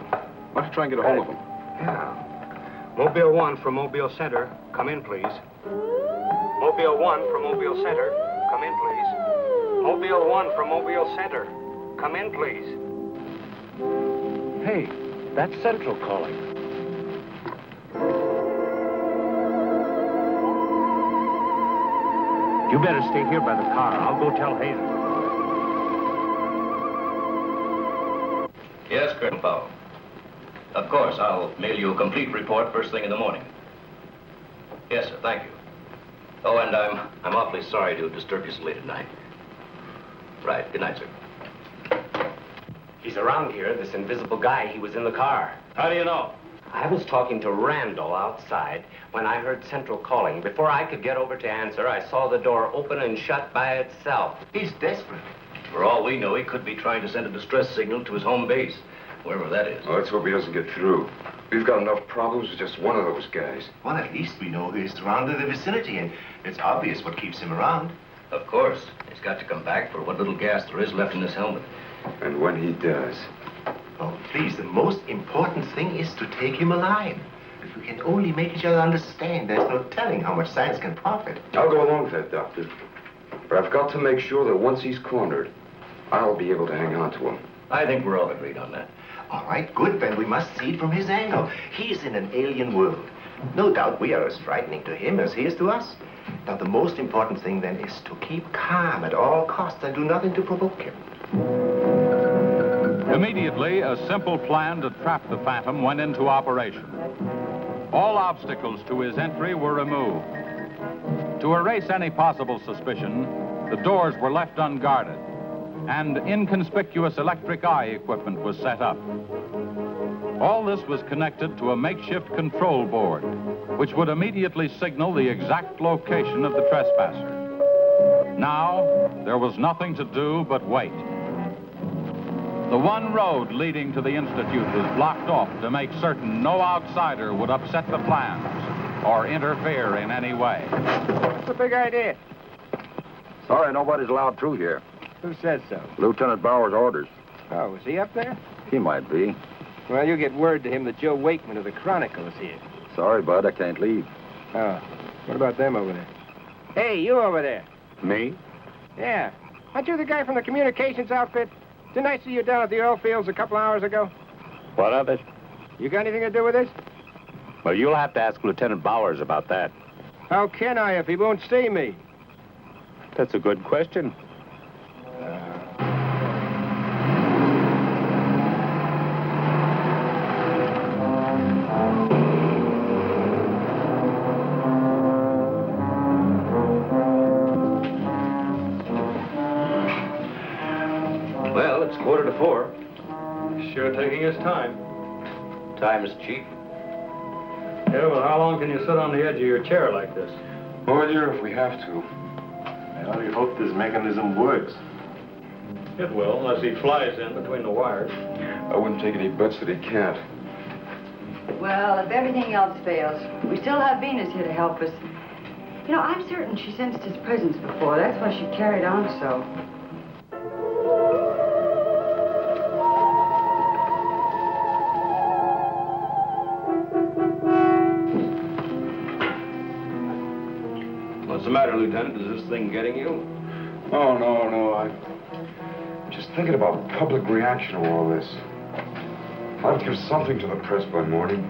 Why don't you try and get a hold of him? Yeah. Mobile 1 from Mobile Center. Come in, please. Mobile 1 from Mobile Center. Come in, please. Mobile 1 from Mobile Center. Come in, please. Hey, that's Central calling. You better stay here by the car. I'll go tell Hazen. Yes, Colonel Powell. Of course, I'll mail you a complete report first thing in the morning. Yes, sir, thank you. Oh, and I'm awfully sorry to disturb you so late at night. Right, good night, sir. He's around here, this invisible guy. He was in the car. How do you know? I was talking to Randall outside when I heard Central calling. Before I could get over to answer, I saw the door open and shut by itself. He's desperate. For all we know, he could be trying to send a distress signal to his home base, wherever that is. Well, let's hope he doesn't get through. We've got enough problems with just one of those guys. Well, at least we know he's around in the vicinity, and it's obvious what keeps him around. Of course. He's got to come back for what little gas there is left in his helmet. And when he does... Oh, please, the most important thing is to take him alive. If we can only make each other understand, there's no telling how much science can profit. I'll go along with that, Doctor. But I've got to make sure that once he's cornered, I'll be able to hang on to him. I think we're all agreed on that. All right, good, then we must see it from his angle. He's in an alien world. No doubt we are as frightening to him as he is to us. Now, the most important thing, then, is to keep calm at all costs and do nothing to provoke him. Immediately, a simple plan to trap the Phantom went into operation. All obstacles to his entry were removed. To erase any possible suspicion, the doors were left unguarded, and inconspicuous electric eye equipment was set up. All this was connected to a makeshift control board, which would immediately signal the exact location of the trespasser. Now, there was nothing to do but wait. The one road leading to the Institute was blocked off to make certain no outsider would upset the plans or interfere in any way. What's the big idea? Sorry, nobody's allowed through here. Who says so? Lieutenant Bauer's orders. Oh, is he up there? He might be. Well, you get word to him that Joe Wakeman of the Chronicle is here. Sorry, bud, I can't leave. Oh, what about them over there? Hey, you over there. Me? Yeah. Aren't you the guy from the communications outfit? Didn't I see you down at the oil fields a couple hours ago? What of it? You got anything to do with this? Well, you'll have to ask Lieutenant Bowers about that. How can I if he won't see me? That's a good question. Well, it's 3:45. Sure taking his time. Time is cheap. Yeah, well, how long can you sit on the edge of your chair like this? Well, dear, if we have to. I only hope this mechanism works. It will, unless he flies in between the wires. I wouldn't take any bets that he can't. Well, if everything else fails, we still have Venus here to help us. You know, I'm certain she sensed his presence before. That's why she carried on so. What's the matter, Lieutenant? Is this thing getting you? Oh, no. I'm just thinking about public reaction to all this. I'll give something to the press by morning.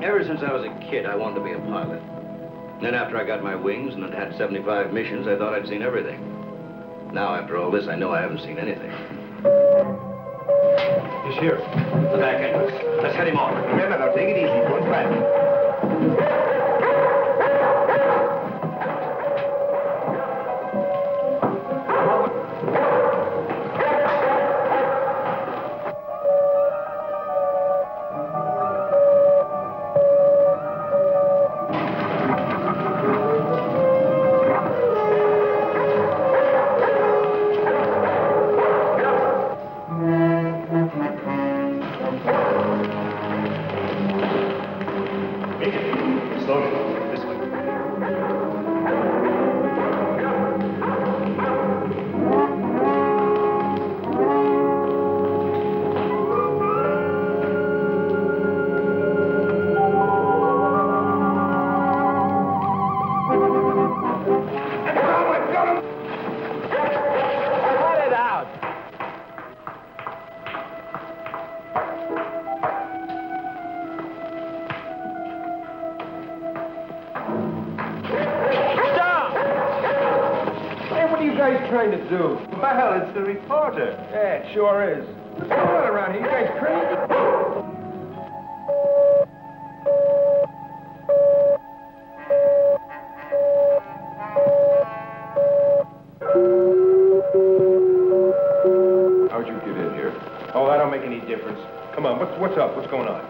Ever since I was a kid, I wanted to be a pilot. Then after I got my wings and had had 75 missions, I thought I'd seen everything. Now, after all this, I know I haven't seen anything. He's here. The back entrance. Let's head him off. Remember, now, take it easy. Don't crash. Trying to do? Well, it's the reporter. Yeah, it sure is. What's going on around here? You guys crazy? How'd you get in here? Oh, that don't make any difference. Come on, what's up? What's going on?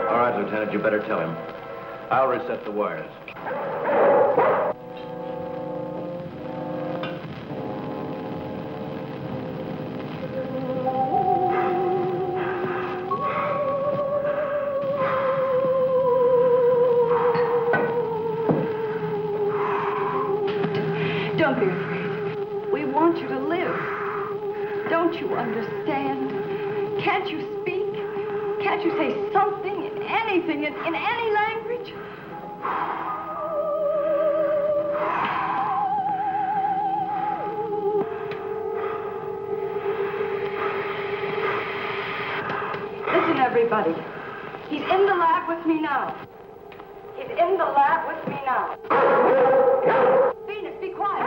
All right, Lieutenant, you better tell him. I'll reset the wires. Don't be afraid. We want you to live. Don't you understand? Can't you speak? Can't you say something, anything, in any language? Listen, everybody. He's in the lab with me now. He's in the lab with me now. Venus, be quiet.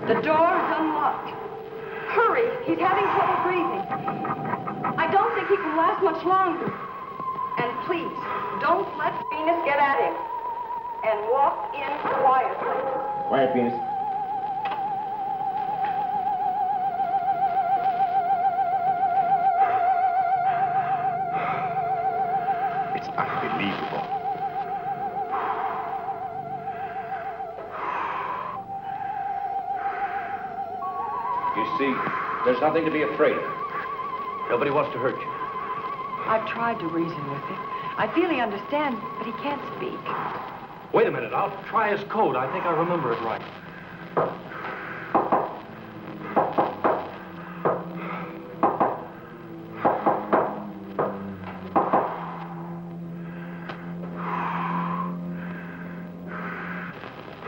The door is unlocked. Hurry, he's having trouble breathing. I don't think he can last much longer. And please, don't let Venus get at him. And walk in quietly. Quiet, Venus. It's unbelievable. You see, there's nothing to be afraid of. Nobody wants to hurt you. I've tried to reason with him. I feel he understands, but he can't speak. Wait a minute, I'll try his code. I think I remember it right.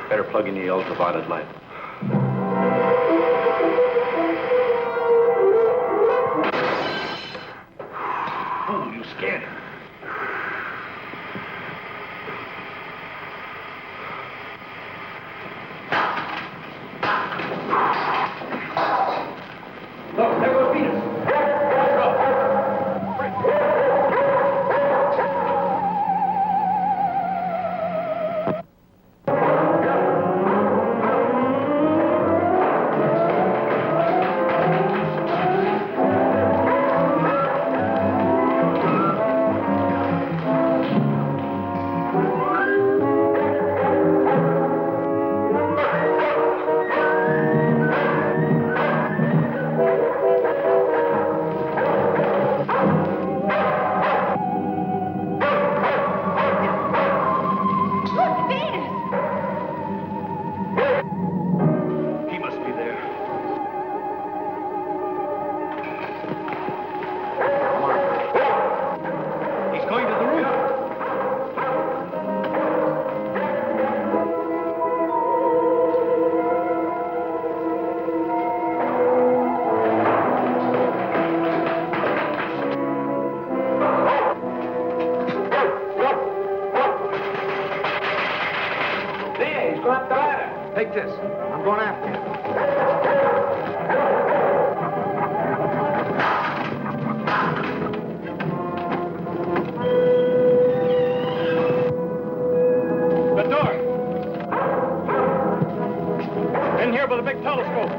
Better plug in the ultraviolet light. Oh, you scared him. Look, there goes Venus. go up the ladder. Take this. I'm going after you. The door. In here with a big telescope.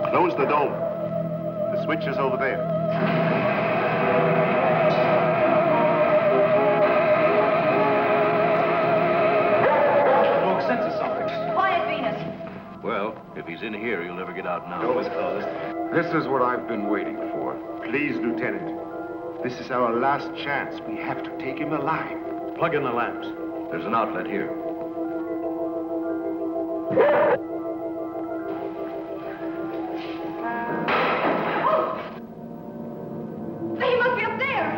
Close the dome. The switch is over there. Smoke senses something. Quiet, Venus. Well, if he's in here, he'll never get out now. Door is closed. This is what I've been waiting for. Please, Lieutenant. This is our last chance. We have to take him alive. Plug in the lamps. There's an outlet here. He must be up there.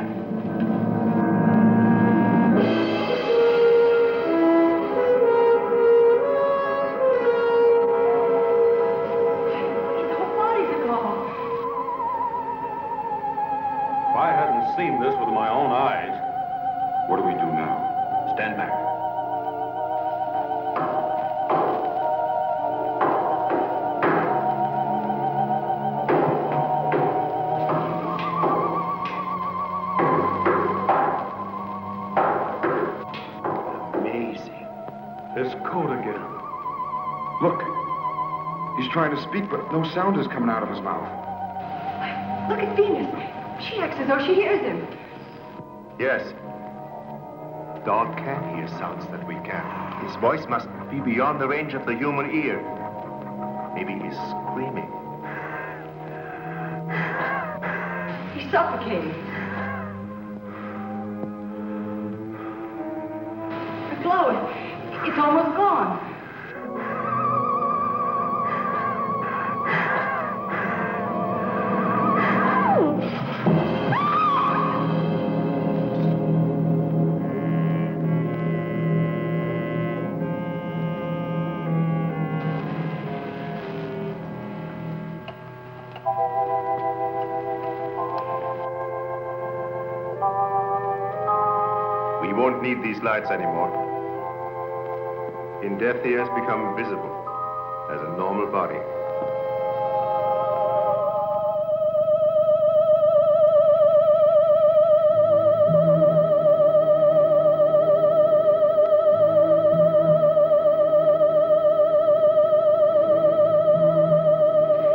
His whole body's gone. If I hadn't seen this with my own eyes. What do we do now? Stand back. Amazing. His code again. Look. He's trying to speak, but no sound is coming out of his mouth. Look at Venus. She acts as though she hears him. Yes. Dog can hear sounds that we can. His voice must be beyond the range of the human ear. Maybe he's screaming. He's suffocating. The glow, it's almost gone. We won't need these lights anymore. In death, he has become visible as a normal body.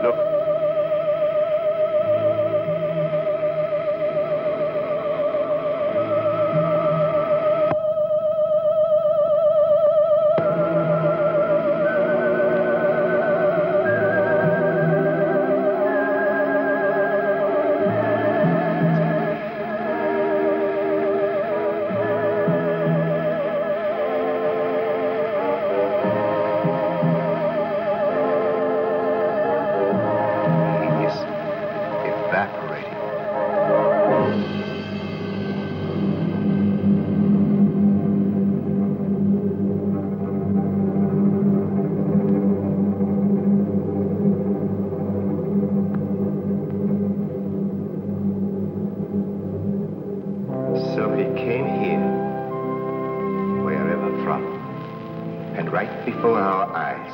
Look. He is evaporating. So he came here, wherever from, and right before our eyes,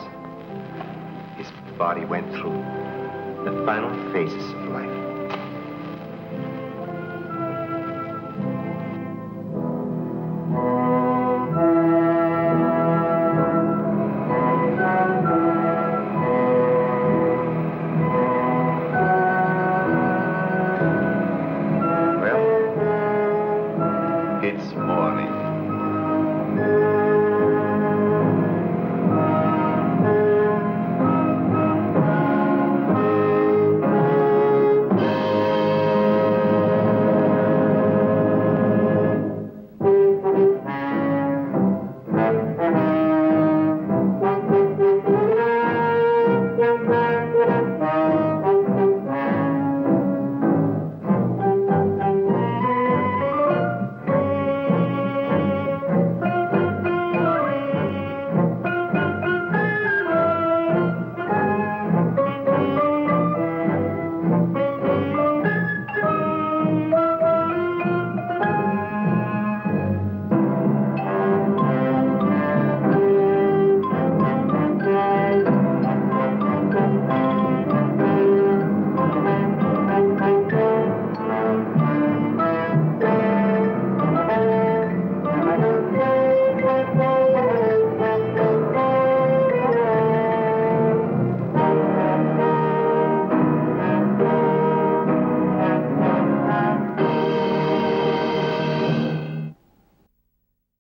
his body went through the final phases of life.